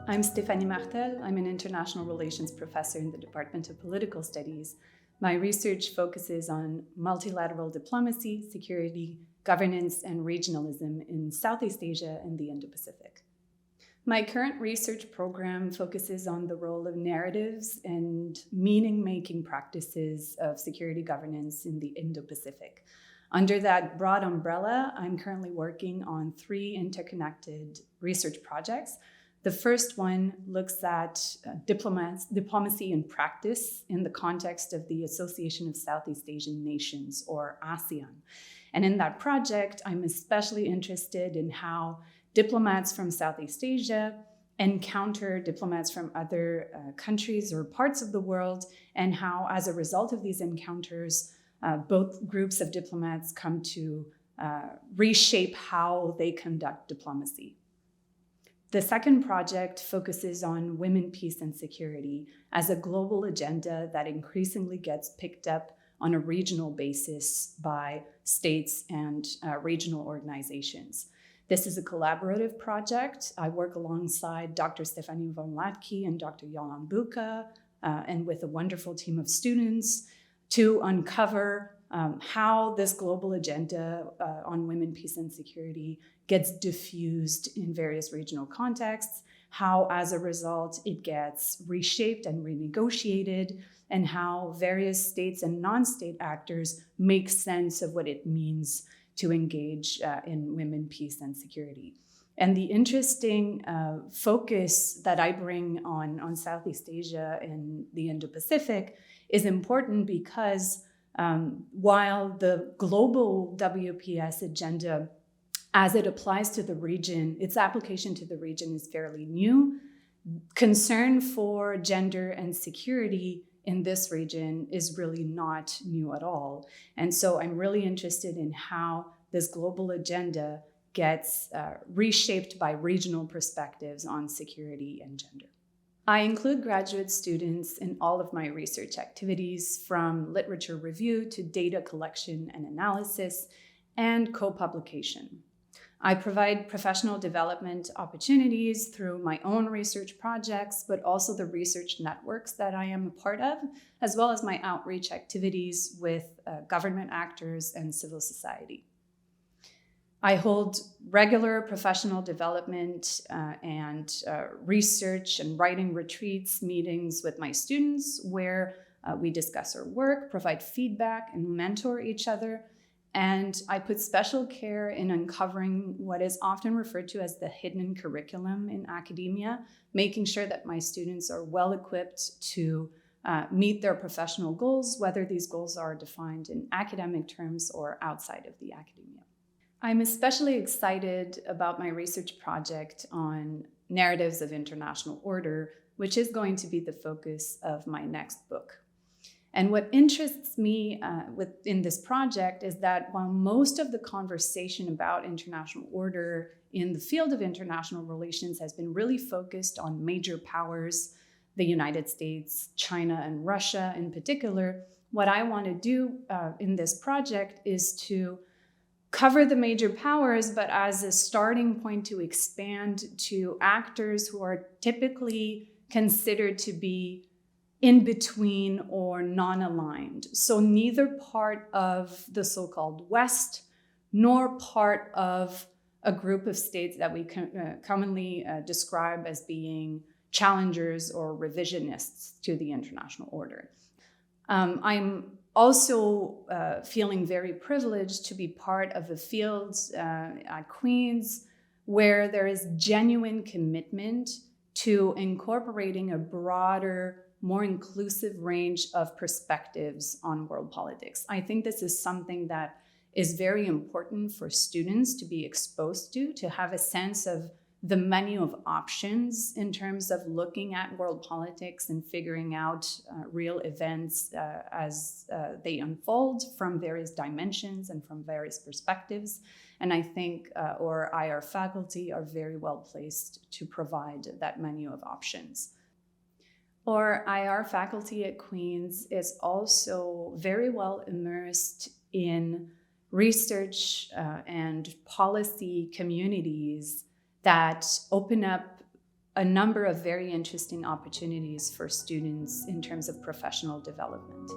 I'm Stéphanie Martel. I'm an international relations professor in the Department of Political Studies. My research focuses on multilateral diplomacy, security, governance, and regionalism in Southeast Asia and the Indo-Pacific. My current research program focuses on the role of narratives and meaning-making practices of security governance in the Indo-Pacific. Under that broad umbrella, I'm currently working on 3 interconnected research projects. The first one looks at diplomacy in practice in the context of the Association of Southeast Asian Nations, or ASEAN. And in that project, I'm especially interested in how diplomats from Southeast Asia encounter diplomats from other countries or parts of the world, and how, as a result of these encounters, both groups of diplomats come to reshape how they conduct diplomacy. The second project focuses on women, peace, and security as a global agenda that increasingly gets picked up on a regional basis by states and regional organizations. This is a collaborative project. I work alongside Dr. Stephanie Martel and Dr. Yolan Buka, and with a wonderful team of students to uncover how this global agenda on women, peace, and security gets diffused in various regional contexts, how, as a result, it gets reshaped and renegotiated, and how various states and non-state actors make sense of what it means to engage in women, peace, and security. And the interesting focus that I bring on Southeast Asia and the Indo-Pacific is important because while the global WPS agenda, as it applies to the region, its application to the region is fairly new, concern for gender and security in this region is really not new at all. And so I'm really interested in how this global agenda gets reshaped by regional perspectives on security and gender. I include graduate students in all of my research activities, from literature review to data collection and analysis and co-publication. I provide professional development opportunities through my own research projects, but also the research networks that I am a part of, as well as my outreach activities with government actors and civil society. I hold regular professional development and research and writing retreats, meetings with my students where we discuss our work, provide feedback, and mentor each other. And I put special care in uncovering what is often referred to as the hidden curriculum in academia, making sure that my students are well equipped to meet their professional goals, whether these goals are defined in academic terms or outside of the academia. I'm especially excited about my research project on narratives of international order, which is going to be the focus of my next book. And what interests me in this project is that while most of the conversation about international order in the field of international relations has been really focused on major powers, the United States, China, and Russia in particular, what I want to do in this project is to cover the major powers, but as a starting point to expand to actors who are typically considered to be in between or non-aligned. So neither part of the so-called West, nor part of a group of states that we commonly describe as being challengers or revisionists to the international order. I'm also feeling very privileged to be part of a field at Queen's where there is genuine commitment to incorporating a broader, more inclusive range of perspectives on world politics. I think this is something that is very important for students to be exposed to have a sense of the menu of options in terms of looking at world politics and figuring out real events as they unfold from various dimensions and from various perspectives. And I think our IR faculty are very well placed to provide that menu of options. Our IR faculty at Queen's is also very well immersed in research and policy communities that open up a number of very interesting opportunities for students in terms of professional development.